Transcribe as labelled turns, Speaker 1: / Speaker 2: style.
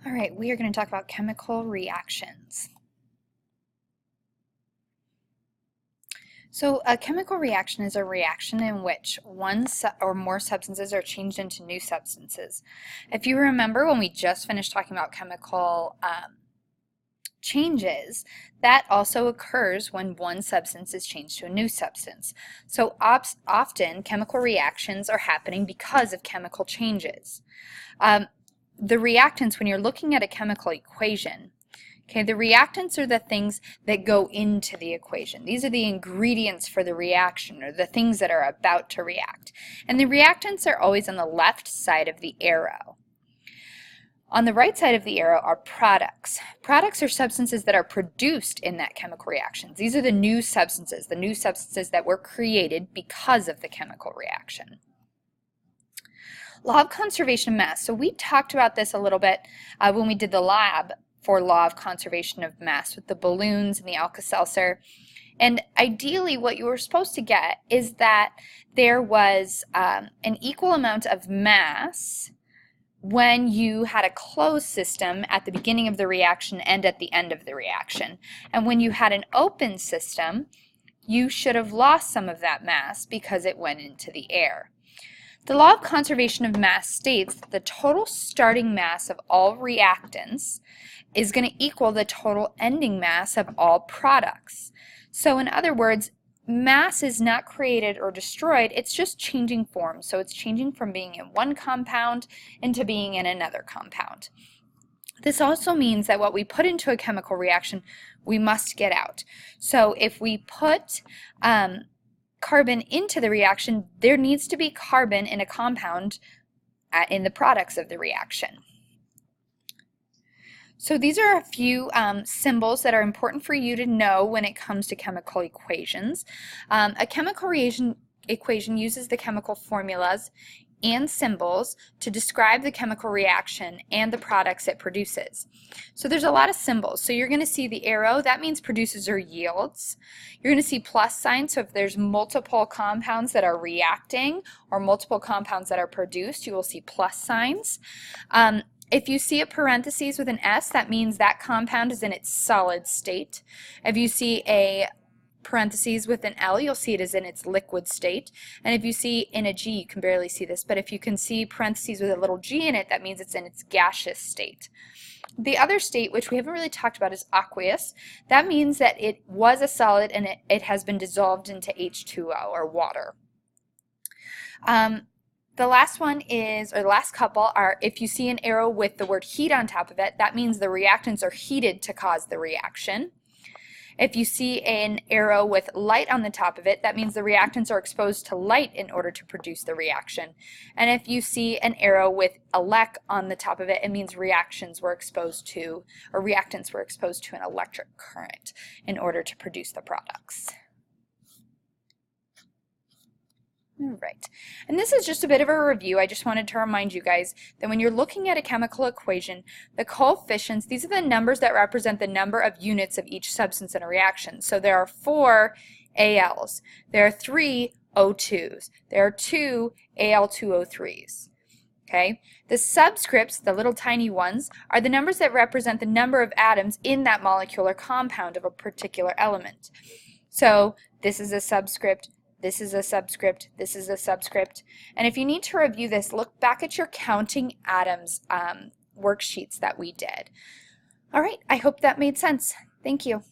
Speaker 1: All right, we are going to talk about chemical reactions. So a chemical reaction is a reaction in which one or more substances are changed into new substances. If you remember when we just finished talking about chemical changes, that also occurs when one substance is changed to a new substance. So often chemical reactions are happening because of chemical changes. The reactants, when you're looking at a chemical equation, okay, the reactants are the things that go into the equation. These are the ingredients for the reaction, or the things that are about to react. And the reactants are always on the left side of the arrow. On the right side of the arrow are products. Products are substances that are produced in that chemical reaction. These are the new substances that were created because of the chemical reaction. Law of conservation of mass. So we talked about this a little bit when we did the lab for law of conservation of mass with the balloons and the Alka-Seltzer. And ideally what you were supposed to get is that there was an equal amount of mass when you had a closed system at the beginning of the reaction and at the end of the reaction. And when you had an open system, you should have lost some of that mass because it went into the air. The law of conservation of mass states that the total starting mass of all reactants is going to equal the total ending mass of all products. So in other words, mass is not created or destroyed, it's just changing form. So it's changing from being in one compound into being in another compound. This also means that what we put into a chemical reaction, we must get out. So if we put carbon into the reaction, there needs to be carbon in a compound in the products of the reaction. So these are a few symbols that are important for you to know when it comes to chemical equations. A chemical equation uses the chemical formulas and symbols to describe the chemical reaction and the products it produces. So there's a lot of symbols. So you're going to see the arrow, that means produces or yields. You're going to see plus signs, so if there's multiple compounds that are reacting or multiple compounds that are produced, you will see plus signs. If you see a parentheses with an S, that means that compound is in its solid state. If you see a parentheses with an L, you'll see it is in its liquid state. And if you see in a G, you can barely see this, but if you can see parentheses with a little g in it, that means it's in its gaseous state. The other state, which we haven't really talked about, is aqueous. That means that it was a solid and it has been dissolved into H2O, or water. The last one is, or the last couple are, if you see an arrow with the word heat on top of it, that means the reactants are heated to cause the reaction. If you see an arrow with light on the top of it, that means the reactants are exposed to light in order to produce the reaction. And if you see an arrow with elec on the top of it, it means reactants were exposed to an electric current in order to produce the products. All right, and this is just a bit of a review. I just wanted to remind you guys that when you're looking at a chemical equation, the coefficients, these are the numbers that represent the number of units of each substance in a reaction. So there are 4 ALs, there are 3 O2s, there are 2 Al2O3s. Okay, the subscripts, the little tiny ones, are the numbers that represent the number of atoms in that molecular compound of a particular element. So this is a subscript, this is a subscript, this is a subscript. And if you need to review this, look back at your counting atoms worksheets that we did. All right, I hope that made sense. Thank you.